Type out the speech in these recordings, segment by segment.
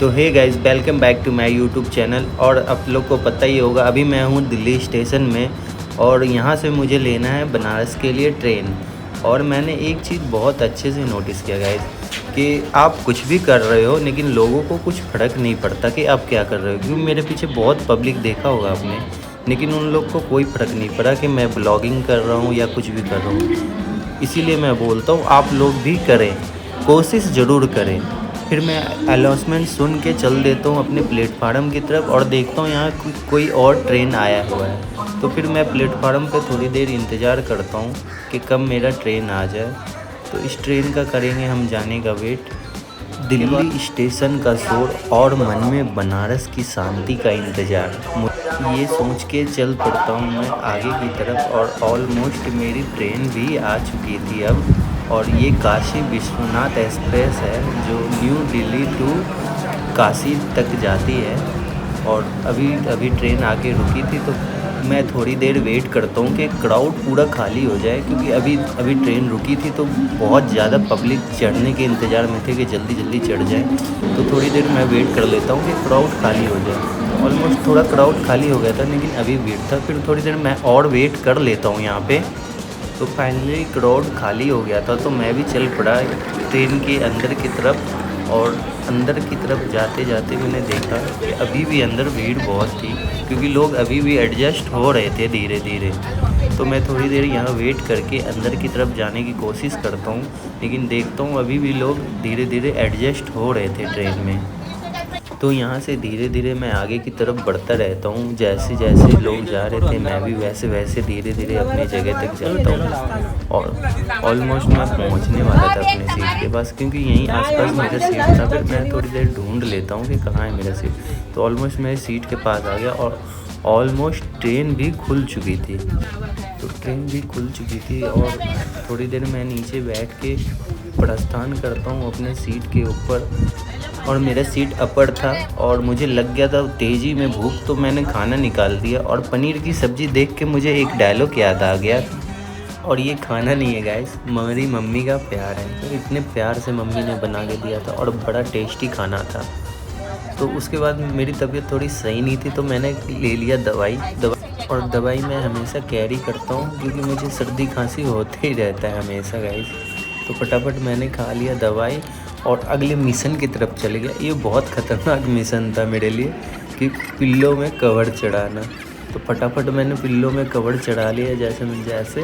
तो hey guys, welcome back to my YouTube channel. और आप लोग को पता ही होगा, अभी मैं हूँ दिल्ली स्टेशन में और यहाँ से मुझे लेना है बनारस के लिए ट्रेन। और मैंने एक चीज़ बहुत अच्छे से नोटिस किया गाइस, कि आप कुछ भी कर रहे हो लेकिन लोगों को कुछ फ़र्क नहीं पड़ता कि आप क्या कर रहे हो। क्योंकि मेरे पीछे बहुत पब्लिक देखा होगा आपने, लेकिन उन लोग को कोई फ़र्क नहीं पड़ा कि मैं ब्लॉगिंग कर रहा हूँ या कुछ भी कर रहा हूँ। इसीलिए मैं बोलता हूँ आप लोग भी करें, कोशिश ज़रूर करें। फिर मैं अनाउंसमेंट सुन के चल देता हूँ अपने प्लेटफार्म की तरफ और देखता हूँ यहाँ कोई और ट्रेन आया हुआ है। तो फिर मैं प्लेटफार्म पे थोड़ी देर इंतज़ार करता हूँ कि कब मेरा ट्रेन आ जाए। तो इस ट्रेन का करेंगे हम जाने का वेट। दिल्ली स्टेशन का शोर और मन में बनारस की शांति का इंतज़ार, ये सोच के चल पड़ता हूँ मैं आगे की तरफ। और ऑलमोस्ट मेरी ट्रेन भी आ चुकी थी अब। और ये काशी विश्वनाथ एक्सप्रेस है जो न्यू दिल्ली टू काशी तक जाती है। और अभी ट्रेन आके रुकी थी, तो मैं थोड़ी देर वेट करता हूँ कि क्राउड पूरा खाली हो जाए। क्योंकि अभी ट्रेन रुकी थी तो बहुत ज़्यादा पब्लिक चढ़ने के इंतज़ार में थे कि जल्दी जल्दी चढ़ जाए। तो थोड़ी देर मैं वेट कर लेता हूँ कि क्राउड खाली हो जाए। ऑलमोस्ट थोड़ा क्राउड खाली हो गया था, लेकिन अभी भीड़ था। फिर थोड़ी देर मैं और वेट कर लेता हूँ यहाँ पे। तो फाइनली क्राउड खाली हो गया था, तो मैं भी चल पड़ा ट्रेन के अंदर की तरफ। और अंदर की तरफ जाते जाते मैंने देखा कि अभी भी अंदर भीड़ बहुत थी, क्योंकि लोग अभी भी एडजस्ट हो रहे थे धीरे धीरे। तो मैं थोड़ी देर यहाँ वेट करके अंदर की तरफ जाने की कोशिश करता हूँ, लेकिन देखता हूँ अभी भी लोग धीरे धीरे एडजस्ट हो रहे थे ट्रेन में। तो यहाँ से धीरे धीरे मैं आगे की तरफ बढ़ता रहता हूँ। जैसे जैसे लोग जा रहे थे मैं भी वैसे वैसे धीरे धीरे अपनी जगह तक जाता हूँ। और ऑलमोस्ट मैं पहुँचने वाला था अपने सीट के पास, क्योंकि यहीं आसपास मेरा सीट था। फिर मैं थोड़ी देर ढूंढ लेता हूँ कि कहाँ है मेरा सीट। तो ऑलमोस्ट मेरे सीट के पास आ गया और ऑलमोस्ट ट्रेन भी खुल चुकी थी। तो ट्रेन भी खुल चुकी थी और थोड़ी देर मैं नीचे बैठ के प्रस्थान करता हूँ अपने सीट के ऊपर। और मेरा सीट अपर था और मुझे लग गया था तेज़ी में भूख, तो मैंने खाना निकाल दिया। और पनीर की सब्ज़ी देख के मुझे एक डायलॉग याद आ गया। और ये खाना नहीं है गाइस, मेरी मम्मी का प्यार है। तो इतने प्यार से मम्मी ने बना के दिया था और बड़ा टेस्टी खाना था। तो उसके बाद मेरी तबीयत थोड़ी सही नहीं थी, तो मैंने ले लिया दवाई। और दवाई मैं हमेशा कैरी करता हूँ, क्योंकि मुझे सर्दी खांसी होते ही रहता है हमेशा गाइस। तो फटाफट मैंने खा लिया दवाई और अगले मिशन की तरफ चले गया। ये बहुत ख़तरनाक मिशन था मेरे लिए, कि पिल्लों में कवर चढ़ाना। तो फटाफट मैंने पिल्लों में कवर चढ़ा लिया, जैसे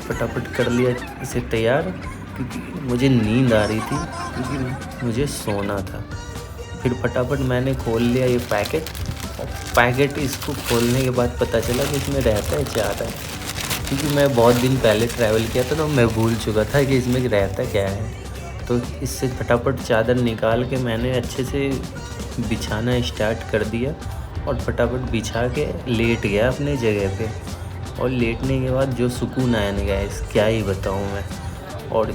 फटाफट कर लिया इसे तैयार, क्योंकि मुझे नींद आ रही थी, क्योंकि मुझे सोना था। फिर फटाफट मैंने खोल लिया ये पैकेट। इसको खोलने के बाद पता चला कि इसमें रहता है चादर, क्योंकि मैं बहुत दिन पहले ट्रैवल किया था तो मैं भूल चुका था कि इसमें रहता क्या है। तो इससे फटाफट चादर निकाल के मैंने अच्छे से बिछाना स्टार्ट कर दिया और फटाफट बिछा के लेट गया अपने जगह पे। और लेटने के बाद जो सुकून आया ना गाइस, क्या ही बताऊँ मैं। और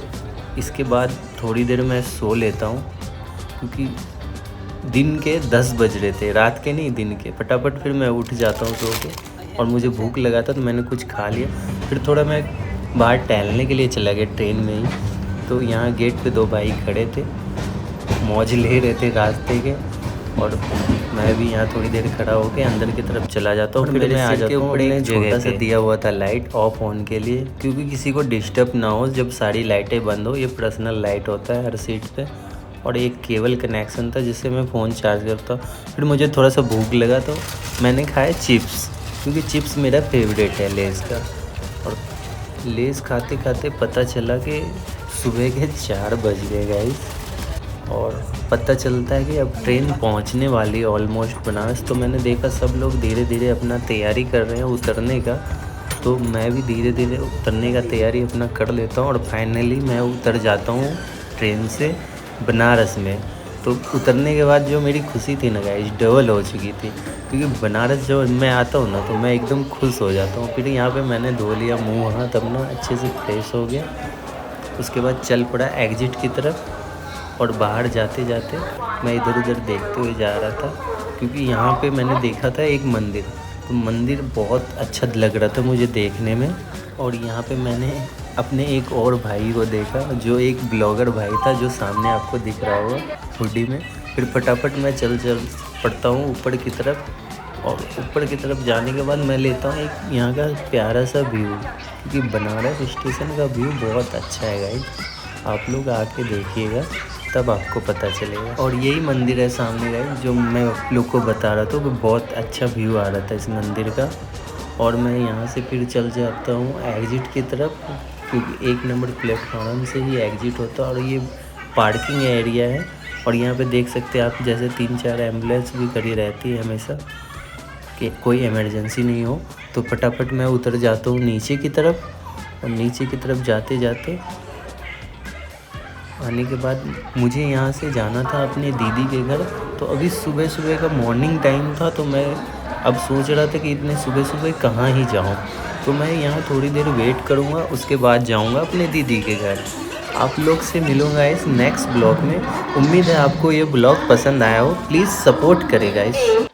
इसके बाद थोड़ी देर मैं सो लेता हूँ, क्योंकि दिन के 10 बज रहे थे, रात के नहीं दिन के। फटाफट फिर मैं उठ जाता हूँ सो के, और मुझे भूख लगा था तो मैंने कुछ खा लिया। फिर थोड़ा मैं बाहर टहलने के लिए चला गया ट्रेन में ही। तो यहाँ गेट पे 2 भाई खड़े थे, मौज ले रहे थे रास्ते के। और मैं भी यहाँ थोड़ी देर खड़ा होकर अंदर की तरफ चला जाता हूँ। फिर मैं आ जाता हूँ अपने छोटा सा दिया हुआ था लाइट ऑफ ऑन के लिए, क्योंकि किसी को डिस्टर्ब ना हो जब सारी लाइटें बंद हो। ये पर्सनल लाइट होता है हर सीट पे। और एक केबल कनेक्शन था जिससे मैं फ़ोन चार्ज करता। फिर मुझे थोड़ा सा भूख लगा तो मैंने खाया चिप्स, क्योंकि चिप्स मेरा फेवरेट है लेज़ का। और लेज़ खाते खाते पता चला कि सुबह के 4 बज गए गाइस। और पता चलता है कि अब ट्रेन पहुंचने वाली है ऑलमोस्ट बनारस। तो मैंने देखा सब लोग धीरे धीरे अपना तैयारी कर रहे हैं उतरने का। तो मैं भी धीरे धीरे उतरने का तैयारी अपना कर लेता हूँ। और फाइनली मैं उतर जाता हूँ ट्रेन से बनारस में। तो उतरने के बाद जो मेरी खुशी थी ना गाइस, डबल हो चुकी थी। क्योंकि बनारस जब मैं आता हूँ ना तो मैं एकदम खुश हो जाता हूँ। फिर यहाँ पे मैंने धो लिया मुँह हाथ अपना, अच्छे से फ्रेश हो गया। उसके बाद चल पड़ा एग्ज़िट की तरफ। और बाहर जाते जाते मैं इधर उधर देखते हुए जा रहा था, क्योंकि यहाँ पे मैंने देखा था एक मंदिर। तो मंदिर बहुत अच्छा लग रहा था मुझे देखने में। और यहाँ पे मैंने अपने एक और भाई को देखा, जो एक ब्लॉगर भाई था, जो सामने आपको दिख रहा होगा हुडी में। फिर फटाफट मैं चल पड़ता हूँ ऊपर की तरफ। और ऊपर की तरफ जाने के बाद मैं लेता हूँ एक यहाँ का प्यारा सा व्यू, क्योंकि बनारस स्टेशन का व्यू बहुत अच्छा है गाइस। आप लोग आके देखिएगा तब आपको पता चलेगा। और यही मंदिर है सामने गाइस, जो मैं आप लोग को बता रहा था कि बहुत अच्छा व्यू आ रहा था इस मंदिर का। और मैं यहाँ से फिर चल जाता हूँ एग्ज़िट की तरफ, क्योंकि 1 नंबर प्लेटफॉर्म से ही एग्ज़िट होता है। और ये पार्किंग एरिया है। और यहाँ पे देख सकते हैं आप, जैसे 3-4 एम्बुलेंस भी खड़ी रहती है हमेशा कि कोई इमरजेंसी नहीं हो। तो फटाफट मैं उतर जाता हूँ नीचे की तरफ। और नीचे की तरफ जाते जाते आने के बाद मुझे यहाँ से जाना था अपने दीदी के घर। तो अभी सुबह सुबह का मॉर्निंग टाइम था, तो मैं अब सोच रहा था कि इतने सुबह सुबह कहाँ ही जाऊँ। तो मैं यहाँ थोड़ी देर वेट करूँगा, उसके बाद जाऊँगा अपने दीदी के घर। आप लोग से मिलूँगा इस नेक्स्ट ब्लॉग में। उम्मीद है आपको ये ब्लॉग पसंद आया हो। प्लीज़ सपोर्ट करें गाइस।